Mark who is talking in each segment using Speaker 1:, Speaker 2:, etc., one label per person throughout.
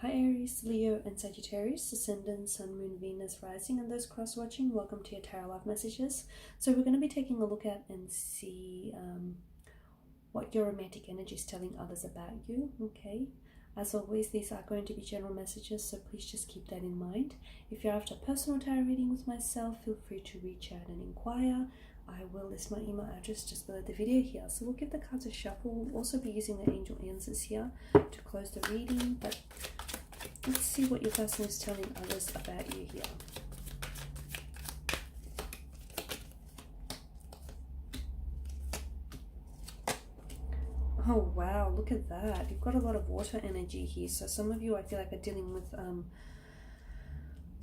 Speaker 1: Hi Aries, Leo and Sagittarius, Ascendant, Sun, Moon, Venus, Rising, and those cross-watching. Welcome to your Tarot Love Messages. So we're going to be taking a look at and see what your romantic energy is telling others about you, okay? As always, these are going to be general messages, so please just keep that in mind. If you're after a personal tarot reading with myself, feel free to reach out and inquire. I will list my email address just below the video here. So we'll give the cards a shuffle. We'll also be using the angel answers here to close the reading, but let's see what your person is telling others about you here. Oh wow, look at that. You've got a lot of water energy here. So some of you, I feel like, are dealing with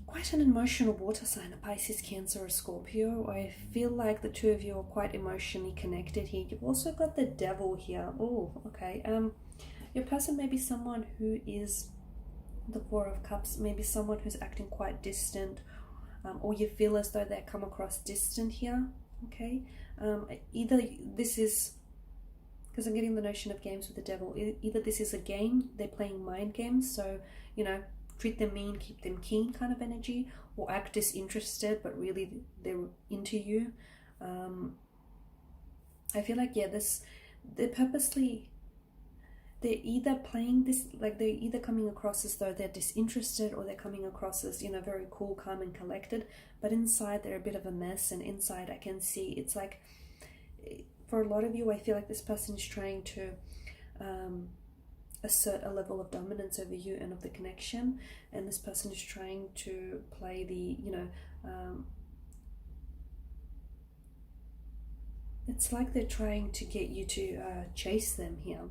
Speaker 1: quite an emotional water sign, a Pisces, Cancer, or Scorpio. I feel like the two of you are quite emotionally connected here. You've also got the Devil here. Oh, okay. Your person may be someone who is the Four of Cups, maybe someone who's acting quite distant, or you feel as though they come across distant here, okay? Either this is, because I'm getting the notion of games with the Devil, either this is a game, they're playing mind games, so, you know, treat them mean, keep them keen kind of energy, or act disinterested, but really they're into you. I feel like, yeah, they're purposely, they're either playing this, like they're either coming across as though they're disinterested, or they're coming across as, you know, very cool, calm and collected, but inside they're a bit of a mess. And inside I can see it's like, for a lot of you, I feel like this person is trying to assert a level of dominance over you and of the connection, and this person is trying to play the, you know, it's like they're trying to get you to chase them here.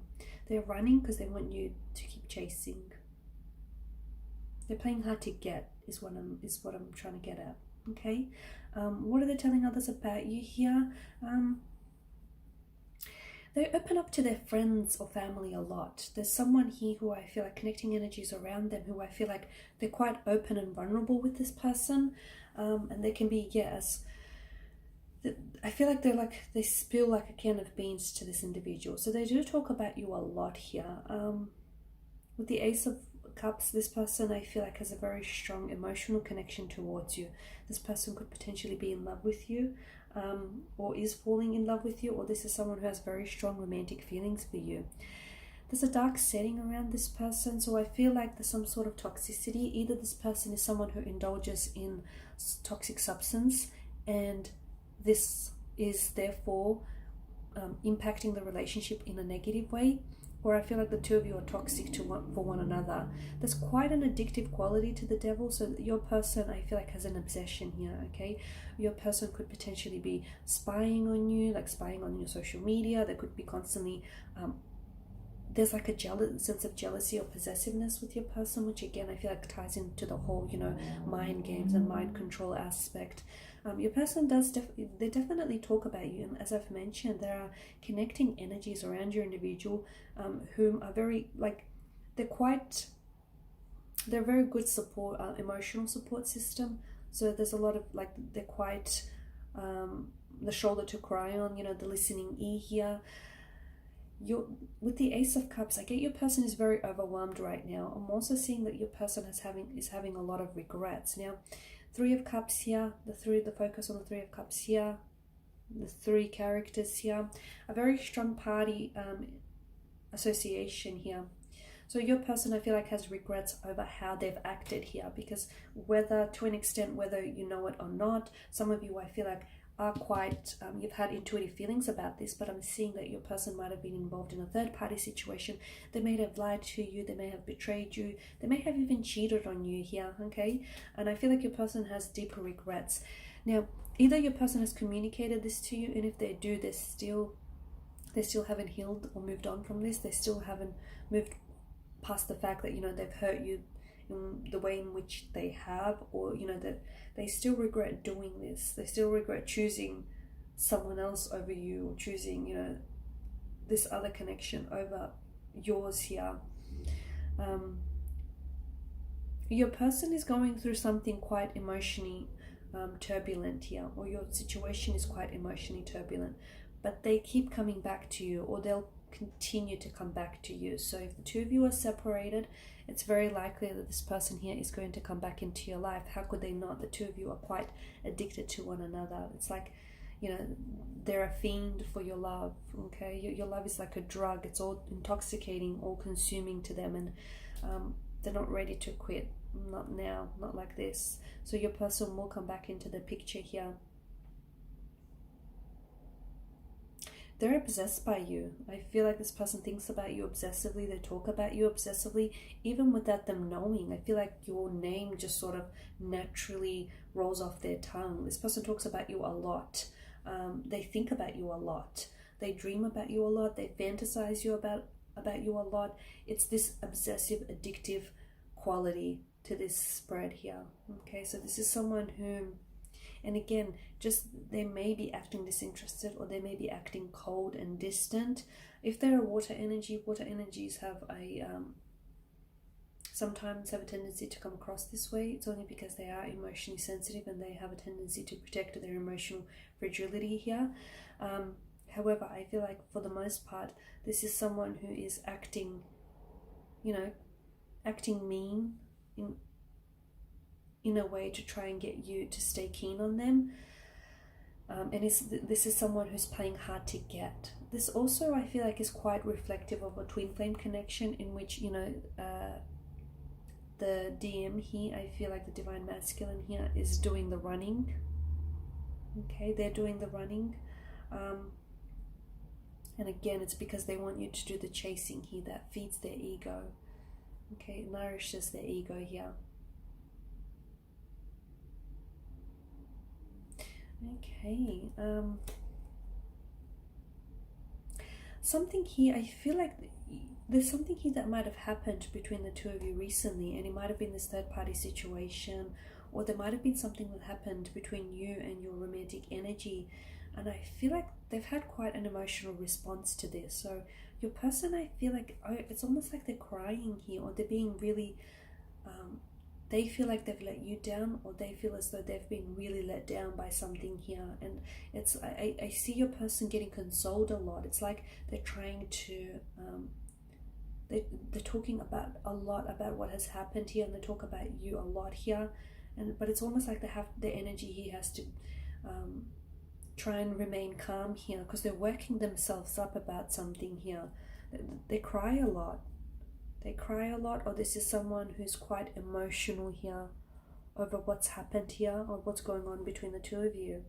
Speaker 1: They're running because they want you to keep chasing. They're playing hard to get is what I'm trying to get at. Okay, what are they telling others about you here? They open up to their friends or family a lot. There's someone here who I feel like connecting energies around them, who I feel like they're quite open and vulnerable with this person, and they can be, yes, I feel like they spill like a can of beans to this individual. So they do talk about you a lot here. With the Ace of Cups, this person I feel like has a very strong emotional connection towards you. This person could potentially be in love with you, or is falling in love with you, or this is someone who has very strong romantic feelings for you. There's a dark setting around this person, so I feel like there's some sort of toxicity. Either this person is someone who indulges in toxic substance, and this is therefore impacting the relationship in a negative way, or I feel like the two of you are toxic for one another. There's quite an addictive quality to the Devil, so your person I feel like has an obsession here, okay? Your person could potentially be spying on you, like spying on your social media. They could be constantly, there's like a sense of jealousy or possessiveness with your person, which again I feel like ties into the whole, you know, mind games and mind control aspect. Your person does they definitely talk about you, and as I've mentioned, there are connecting energies around your individual, whom are very, like, they're a very good support, emotional support system. So there's a lot of, like, they're quite the shoulder to cry on, you know, the listening ear here. With the Ace of Cups, I get your person is very overwhelmed right now. I'm also seeing that your person is having a lot of regrets. Now, Three of Cups here, the focus on the Three of Cups here, the three characters here, a very strong party association here. So your person, I feel like, has regrets over how they've acted here, because whether, to an extent, whether you know it or not, some of you, I feel like, are quite, you've had intuitive feelings about this, but I'm seeing that your person might have been involved in a third-party situation. They may have lied to you, they may have betrayed you, they may have even cheated on you here, okay? And I feel like your person has deeper regrets. Now, either your person has communicated this to you, and if they do, they still haven't healed or moved on from this. They still haven't moved past the fact that, you know, they've hurt you in the way in which they have, or, you know, that they still regret doing this. They still regret choosing someone else over you, or choosing, you know, this other connection over yours here. Your person is going through something quite emotionally turbulent here, or your situation is quite emotionally turbulent, but they keep coming back to you, or they'll continue to come back to you. So if the two of you are separated, it's very likely that this person here is going to come back into your life. How could they not? The two of you are quite addicted to one another. It's like, you know, they're a fiend for your love, okay? Your love is like a drug. It's all intoxicating, all consuming to them, and they're not ready to quit. Not now, not like this. So your person will come back into the picture here. They're obsessed by you. I feel like this person thinks about you obsessively. They talk about you obsessively, even without them knowing. I feel like your name just sort of naturally rolls off their tongue. This person talks about you a lot. They think about you a lot. They dream about you a lot. They fantasize you about you a lot. It's this obsessive, addictive quality to this spread here. Okay, so this is someone who, and again, just they may be acting disinterested, or they may be acting cold and distant. If they're a water energy, water energies have a sometimes have a tendency to come across this way. It's only because they are emotionally sensitive and they have a tendency to protect their emotional fragility here. However, I feel like for the most part, this is someone who is acting, you know, acting mean in a way to try and get you to stay keen on them. And this is someone who's playing hard to get. This also, I feel like, is quite reflective of a twin flame connection, in which, you know, the DM here, I feel like the divine masculine here is doing the running. Okay, they're doing the running. And again, it's because they want you to do the chasing here. That feeds their ego. Okay, it nourishes their ego here. Okay, something here, I feel like there's something here that might have happened between the two of you recently, and it might have been this third party situation, or there might have been something that happened between you and your romantic energy, and I feel like they've had quite an emotional response to this. So your person, I feel like, oh, it's almost like they're crying here, or they're being really they feel like they've let you down, or they feel as though they've been really let down by something here. And it's I see your person getting consoled a lot. It's like they're trying to they're talking about a lot about what has happened here, and they talk about you a lot here, but it's almost like they have their energy here has to try and remain calm here, because they're working themselves up about something here. They cry a lot. They cry a lot, or this is someone who's quite emotional here over what's happened here, or what's going on between the two of you.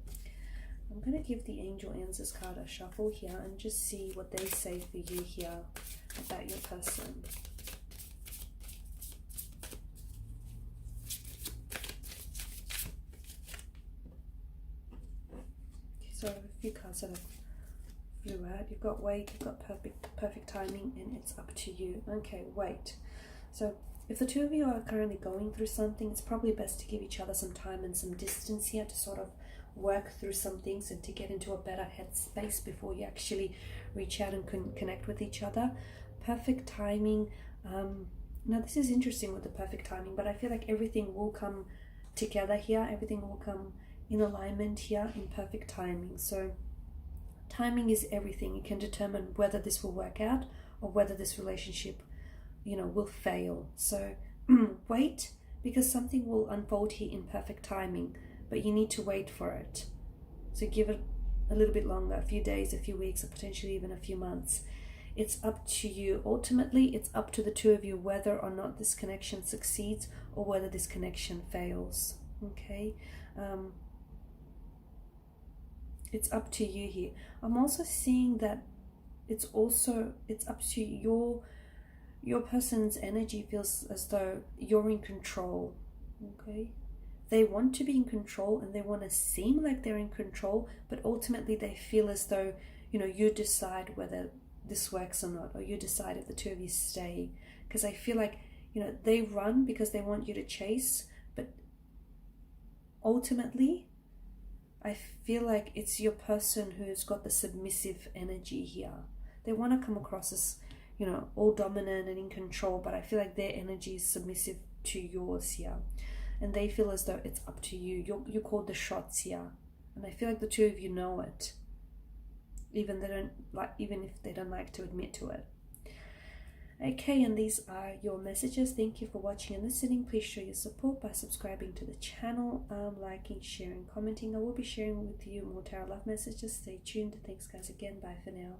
Speaker 1: I'm going to give the Angel Answers card a shuffle here and just see what they say for you here about your person. So a few cards that have flew out. You've got wait, you've got perfect timing, and it's up to you. Okay, wait. So if the two of you are currently going through something, it's probably best to give each other some time and some distance here to sort of work through some things and to get into a better headspace before you actually reach out and connect with each other. Perfect timing. Now this is interesting with the perfect timing, but I feel like everything will come together here. Everything will come in alignment here in perfect timing. So timing is everything. You can determine whether this will work out or whether this relationship, you know, will fail. So wait, because something will unfold here in perfect timing, but you need to wait for it. So give it a little bit longer, a few days, a few weeks, or potentially even a few months. It's up to you. Ultimately, it's up to the two of you whether or not this connection succeeds or whether this connection fails. Okay? It's up to you here. I'm also seeing that it's up to your person's energy feels as though you're in control. Okay? They want to be in control and they want to seem like they're in control, but ultimately they feel as though, you know, you decide whether this works or not, or you decide if the two of you stay. Because I feel like, you know, they run because they want you to chase, but ultimately I feel like it's your person who's got the submissive energy here. They want to come across as, you know, all dominant and in control, but I feel like their energy is submissive to yours here. And they feel as though it's up to you. You called the shots here. And I feel like the two of you know it. even if they don't like to admit to it. Okay, and these are your messages. Thank you for watching and listening. Please show your support by subscribing to the channel, liking, sharing, commenting. I will be sharing with you more tarot love messages. Stay tuned. Thanks guys again. Bye for now.